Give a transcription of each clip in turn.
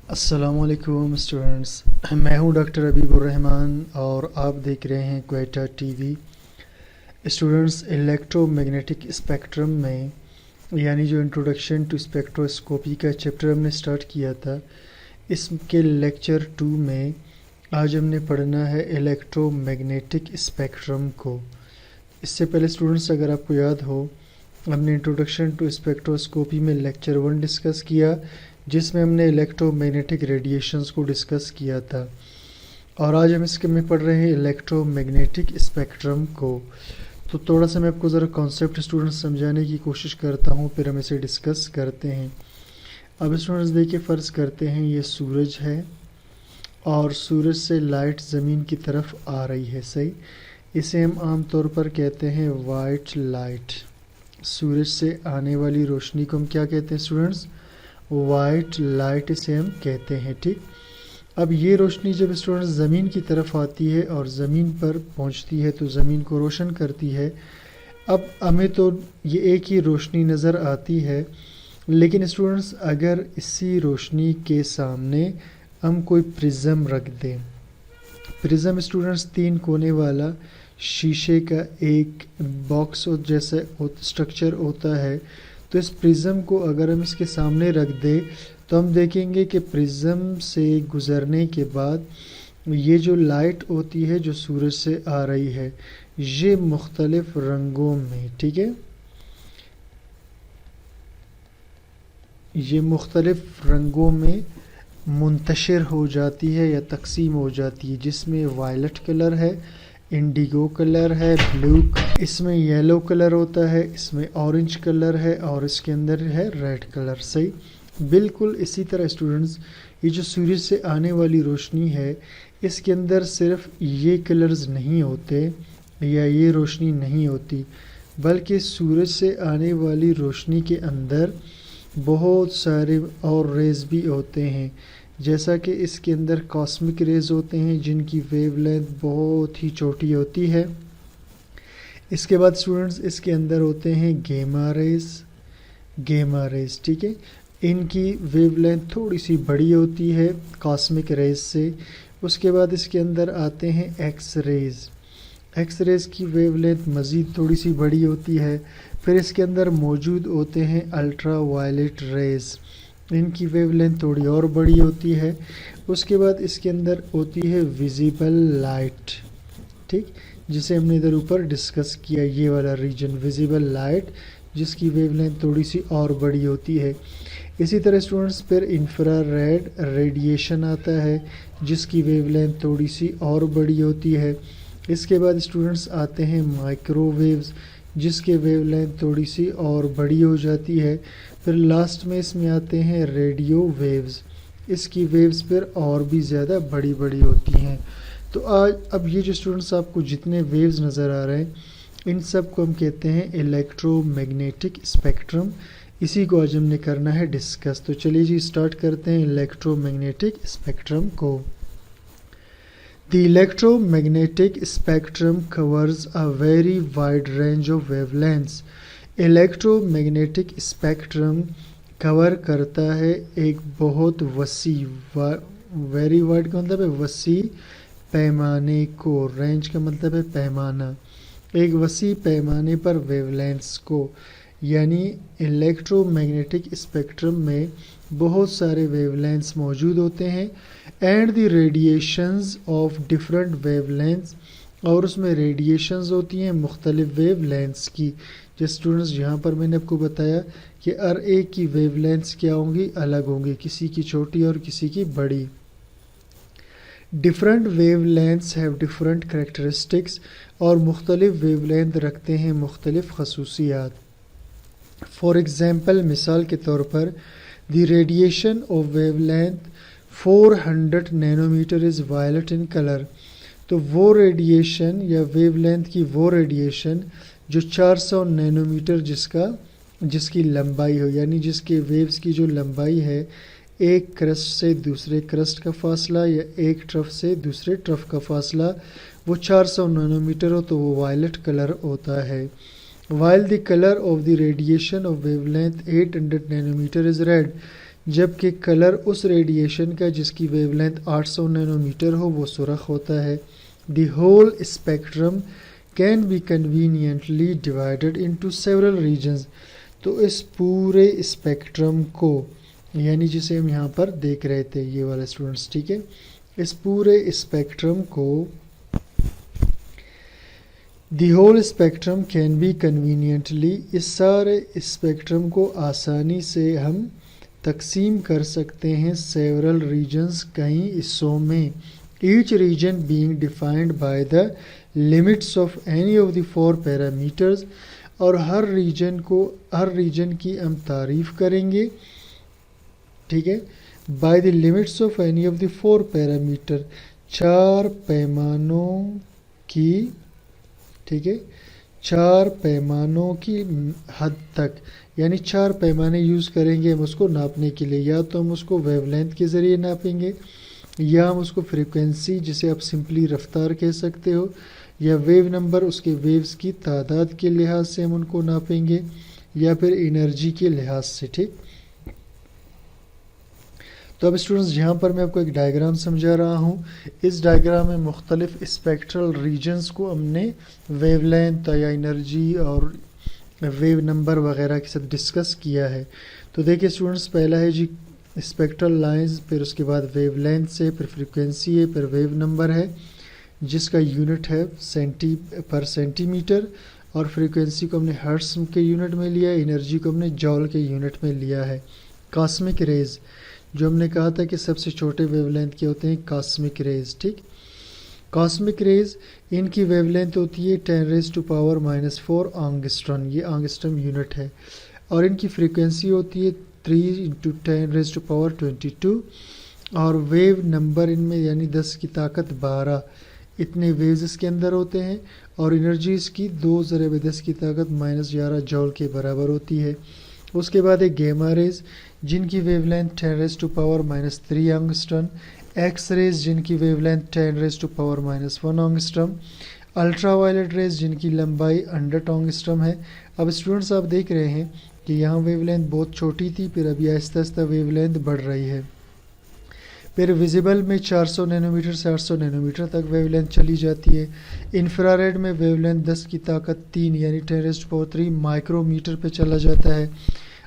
अस्सलामुअलैकुम स्टूडेंट्स, मैं हूं डॉक्टर अबीबुर्रहमान और आप देख रहे हैं Quetta TV. Students, electromagnetic spectrum में यानी जो इंट्रोडक्शन टू स्पेक्ट्रोस्कोपी का चैप्टर हमने स्टार्ट किया था, इसके लेक्चर 2 में आज हमने पढ़ना है इलेक्ट्रोमैग्नेटिक स्पेक्ट्रम को। इससे पहले स्टूडेंट्स, अगर आपको याद हो, हमने इंट्रोडक्शन टू स्पेक्ट्रोस्कोपी में लेक्चर 1 डिस्कस किया, जिसमें हमने इलेक्ट्रोमैग्नेटिक रेडिएशंस को डिस्कस किया था। और आज हम इसके में पढ़ रहे हैं इलेक्ट्रोमैग्नेटिक स्पेक्ट्रम को। तो थोड़ा सा मैं आपको ज़रा कॉन्सेप्ट स्टूडेंट्स समझाने की कोशिश करता हूँ, फिर हम इसे डिस्कस करते हैं। अब स्टूडेंट्स देखिए, फ़र्ज़ करते हैं ये सूरज है और सूरज से लाइट ज़मीन की तरफ आ रही है, सही। इसे हम आम तौर पर कहते हैं वाइट लाइट। सूरज से आने वाली रोशनी को हम क्या कहते हैं स्टूडेंट्स? वाइट लाइट इसे हम कहते हैं, ठीक। अब ये रोशनी जब स्टूडेंट्स ज़मीन की तरफ आती है और ज़मीन पर पहुंचती है तो ज़मीन को रोशन करती है। अब हमें तो ये एक ही रोशनी नज़र आती है, लेकिन स्टूडेंट्स अगर इसी रोशनी के सामने हम कोई प्रिज्म रख दें, प्रिज्म स्टूडेंट्स 3 कोने वाला शीशे का एक बॉक्स जैसा स्ट्रक्चर होता है, तो इस प्रिज्म को अगर हम इसके सामने रख दें तो हम देखेंगे कि प्रिज्म से गुज़रने के बाद ये जो लाइट होती है जो सूरज से आ रही है, ये मुख्तलिफ रंगों में, ठीक है, ये मुख्तलिफ रंगों में मुंतशिर हो जाती है या तकसीम हो जाती है, जिसमें वायलेट कलर है, इंडिगो कलर है, ब्लू, इसमें येलो कलर होता है, इसमें ऑरेंज कलर है और इसके अंदर है रेड कलर, सही। बिल्कुल इसी तरह स्टूडेंट्स, ये जो सूरज से आने वाली रोशनी है, इसके अंदर सिर्फ ये कलर्स नहीं होते या ये रोशनी नहीं होती, बल्कि सूरज से आने वाली रोशनी के अंदर बहुत सारे और रेज़ भी होते हैं। जैसा कि इसके अंदर कॉस्मिक रेज़ होते हैं जिनकी वेवलेंथ बहुत ही छोटी होती है। इसके बाद स्टूडेंट्स इसके अंदर होते हैं गेमा रेज़, ठीक है, इनकी वेवलेंथ थोड़ी सी बड़ी होती है कॉस्मिक रेज़ से। उसके बाद इसके अंदर आते हैं एक्स रेज़ की वेवलेंथ मज़ीद थोड़ी सी बड़ी होती है। फिर इसके अंदर मौजूद होते हैं अल्ट्रा वायलेट रेज़, इनकी वेवलेंथ थोड़ी और बड़ी होती है। उसके बाद इसके अंदर होती है विजिबल लाइट, ठीक, जिसे हमने इधर ऊपर डिस्कस किया, ये वाला रीजन विजिबल लाइट, जिसकी वेवलेंथ थोड़ी सी और बड़ी होती है। इसी तरह स्टूडेंट्स फिर इंफ्रारेड रेडिएशन आता है, जिसकी वेवलेंथ थोड़ी सी और बड़ी होती है। इसके बाद स्टूडेंट्स आते हैं माइक्रोवेव्स, जिसके वेवलेंथ थोड़ी सी और बड़ी हो जाती है। फिर लास्ट में इसमें आते हैं रेडियो वेव्स, इसकी वेव्स फिर और भी ज़्यादा बड़ी बड़ी होती हैं। तो आज अब ये जो स्टूडेंट्स आपको जितने वेव्स नज़र आ रहे हैं, इन सब को हम कहते हैं इलेक्ट्रोमैग्नेटिक स्पेक्ट्रम। इसी को आज हमने करना है डिस्कस। तो चलिए जी स्टार्ट करते हैं इलेक्ट्रोमैग्नेटिक स्पेक्ट्रम को। The electromagnetic spectrum covers a very wide range of wavelengths. Electromagnetic spectrum cover करता है एक बहुत वसी, वेरी वाइड का मतलब है वसी पैमाने को, रेंज का मतलब है पैमाना, एक वसी पैमाने पर वेवलेंथ्स को। यानी इलेक्ट्रोमैग्नेटिक स्पेक्ट्रम में बहुत सारे वेवलेंथ्स मौजूद होते हैं and the radiations of different wavelengths, और उसमें रेडिएशंस होती हैं मुख्तलिफ वेवलेंथ्स की। जैसे स्टूडेंट्स यहाँ पर मैंने आपको बताया कि हर एक की वेवलेंथ्स क्या होंगी, अलग होंगी, किसी की छोटी और किसी की बड़ी। Different wavelengths have different characteristics, और मुख्तलिफ वेवलेंथ रखते हैं मुख्तलिफ खसूसियात। फॉर एग्ज़ाम्पल, मिसाल के तौर पर the radiation of wavelength 400 nanometre is violet in colour. तो वो रेडिएशन या वेवलेंथ की वो रेडिएशन जो 400 नैनोमीटर जिसकी लंबाई हो, यानी जिसके वेव्स की जो लंबाई है, एक क्रस्ट से दूसरे क्रस्ट का फासला या एक ट्रफ से दूसरे ट्रफ का फासला, वो 400 नैनोमीटर हो, तो वो वायलेट कलर होता है। while the color of the radiation of wavelength 800 nanometer is red, जबकि कलर उस रेडिएशन का जिसकी वेवलेंथ 800 नैनोमीटर हो वो सुर्ख होता है। The whole spectrum can be conveniently divided into several regions. तो इस पूरे स्पेक्ट्रम को, यानी जिसे हम यहाँ पर देख रहे थे ये वाले स्टूडेंट्स, ठीक है, इस पूरे स्पेक्ट्रम को the whole spectrum can be conveniently, इस सारे स्पेक्ट्रम को आसानी से हम तकसीम कर सकते हैं सेवरल रीजन्स, कई हिस्सों में। Each reason being defined by the limits of any of the 4 parameters, और हर रीजन की हम तारीफ़ करेंगे, ठीक है, by the limits of any of the 4 parameter, 4 पैमानों की, ठीक है, 4 पैमानों की हद तक, यानी 4 पैमाने यूज़ करेंगे हम उसको नापने के लिए। या तो हम उसको वेवलेंथ के ज़रिए नापेंगे, या हम उसको फ्रीक्वेंसी, जिसे आप सिंपली रफ्तार कह सकते हो, या वेव नंबर, उसके वेव्स की तादाद के लिहाज से हम उनको नापेंगे, या फिर एनर्जी के लिहाज से, ठीक। तो अब स्टूडेंट्स यहाँ पर मैं आपको एक डायग्राम समझा रहा हूँ। इस डायग्राम में मुख्तलिफ स्पेक्ट्रल रीजन्स को हमने वेवलेंथ या एनर्जी और वेव नंबर वगैरह के साथ डिस्कस किया है। तो देखिए स्टूडेंट्स, पहला है जी स्पेक्ट्रल लाइंस, फिर उसके बाद वेवलेंथ से, फिर फ्रीक्वेंसी है, फिर वेव नंबर है जिसका यूनिट है सेंटीमीटर, और फ्रीक्वेंसी को हमने हर्ट्ज के यूनिट में लिया है, एनर्जी को हमने जॉल के यूनिट में लिया है। कॉस्मिक रेज, जो हमने कहा था कि सबसे छोटे वेवलेंथ के होते हैं कॉस्मिक रेज, ठीक। कॉस्मिक रेज, इनकी वेवलेंथ होती है 10⁻⁻⁴ एंगस्ट्रॉम, ये एंगस्ट्रॉम यूनिट है, और इनकी फ्रीक्वेंसी होती है 3 × 10⁻22, और वेव नंबर इनमें यानी 10 की ताकत 12 इतने वेव्स इसके अंदर होते हैं, और एनर्जी इसकी 2 × 10 की ताकत -11 जॉल के बराबर होती है। उसके बाद एक गेमा रेज, जिनकी वेवलेंथ 10⁻³ एंगस्ट्रॉम, एक्स रेज जिनकी wavelength 10⁻⁻1 angstrom, ultraviolet rays जिनकी लंबाई 100 एंगस्ट्रॉम है। अब स्टूडेंट्स आप देख रहे हैं कि यहाँ वेवलेंथ बहुत छोटी थी, फिर अभी आहिस्ता आहिस्ता वेवलेंथ बढ़ रही है। फिर विजिबल में 400 नैनोमीटर से 800 नैनोमीटर तक वेवलेंथ चली जाती है। इंफ्रारेड में वेवलेंथ 10 की ताकत 3 यानी 10⁻³ माइक्रोमीटर पे चला जाता है,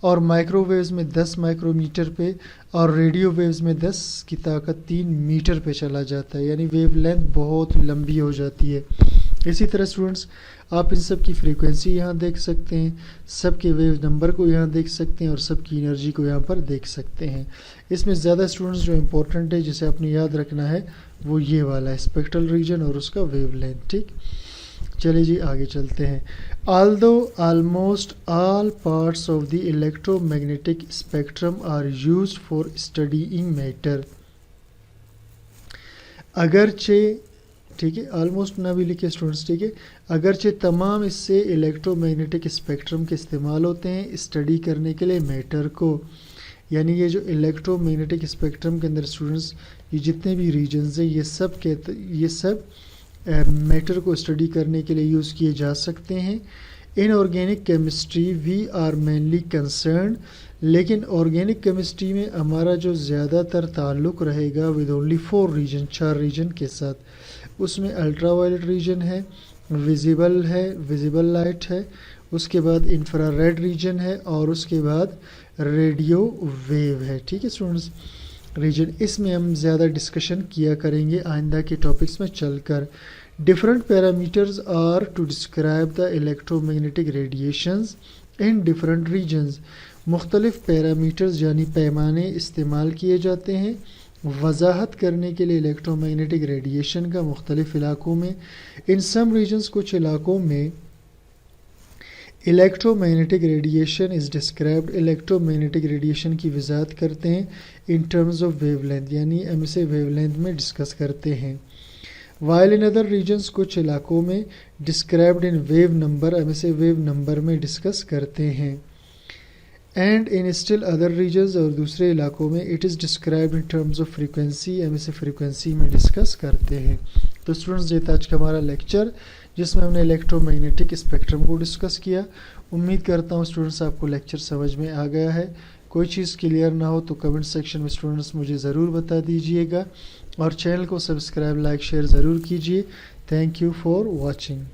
और माइक्रोवेव्स में 10 माइक्रोमीटर पे, और रेडियो वेव्स में 10 की ताकत 3 मीटर पे चला जाता है, यानी वेवलेंथ बहुत लंबी हो जाती है। इसी तरह स्टूडेंट्स आप इन सब की फ्रीक्वेंसी यहाँ देख सकते हैं, सब के वेव नंबर को यहाँ देख सकते हैं, और सब की एनर्जी को यहाँ पर देख सकते हैं। इसमें ज़्यादा स्टूडेंट्स जो इम्पोर्टेंट है जिसे आपने याद रखना है वो ये वाला है, स्पेक्ट्रल रीजन और उसका वेवलेंथ, ठीक। चलिए जी आगे चलते हैं। Although almost all parts of the electromagnetic spectrum are used for studying matter, अगरचे, ठीक है, ऑलमोस्ट ना भी लिखे स्टूडेंट्स, ठीक है, अगरचे तमाम इससे इलेक्ट्रोमैग्नेटिक स्पेक्ट्रम के इस्तेमाल होते हैं स्टडी करने के लिए मैटर को, यानी ये जो इलेक्ट्रोमैग्नेटिक स्पेक्ट्रम के अंदर स्टूडेंट्स ये जितने भी रीजन्स हैं ये सब मैटर को स्टडी करने के लिए यूज़ किए जा सकते हैं। In organic chemistry we are mainly concern, लेकिन ऑर्गेनिक केमिस्ट्री में हमारा जो ज़्यादातर ताल्लुक़ रहेगा विद ओनली 4 रीजन, 4 रीजन के साथ। उसमें अल्ट्रा वायलेट रीजन है, विजिबल लाइट है, उसके बाद इंफ्रारेड रीजन है, और उसके बाद रेडियो वेव है, ठीक है स्टूडेंट्स। रीजन इसमें हम ज़्यादा डिस्कशन किया करेंगे आइंदा के टॉपिक्स में चलकर। Different parameters are to describe the electromagnetic radiations in different regions, मुख्तलिफ पैरामीटर्स यानी पैमाने इस्तेमाल किए जाते हैं वजाहत करने के लिए इलेक्ट्रोमैग्नेटिक रेडिएशन का मुख्तलिफ इलाकों में। इन सम रीजन्स, कुछ इलाकों में electromagnetic radiation is described, electromagnetic radiation की वजाहत करते हैं इन टर्म्स ऑफ वेवलेंथ, यानी हम इसे वेवलेंथ में डिस्कस करते हैं। वाइल इन अदर रीजन्स, कुछ इलाकों में डिस्क्राइब्ड इन वेव नंबर, हम इसे वेव नंबर में डिस्कस करते हैं। And in still other regions, और दूसरे इलाकों में it is described in terms of frequency, हम इसे फ्रीक्वेंसी में डिस्कस करते हैं। तो स्टूडेंट्स ये था आज का हमारा लेक्चर जिसमें हमने इलेक्ट्रोमैग्नेटिक स्पेक्ट्रम को डिस्कस किया। उम्मीद करता हूँ स्टूडेंट्स आपको लेक्चर समझ में आ गया है। कोई चीज़ क्लियर ना हो तो कमेंट सेक्शन में स्टूडेंट्स मुझे ज़रूर बता दीजिएगा और चैनल को सब्सक्राइब लाइक शेयर ज़रूर कीजिए। Thank you for watching.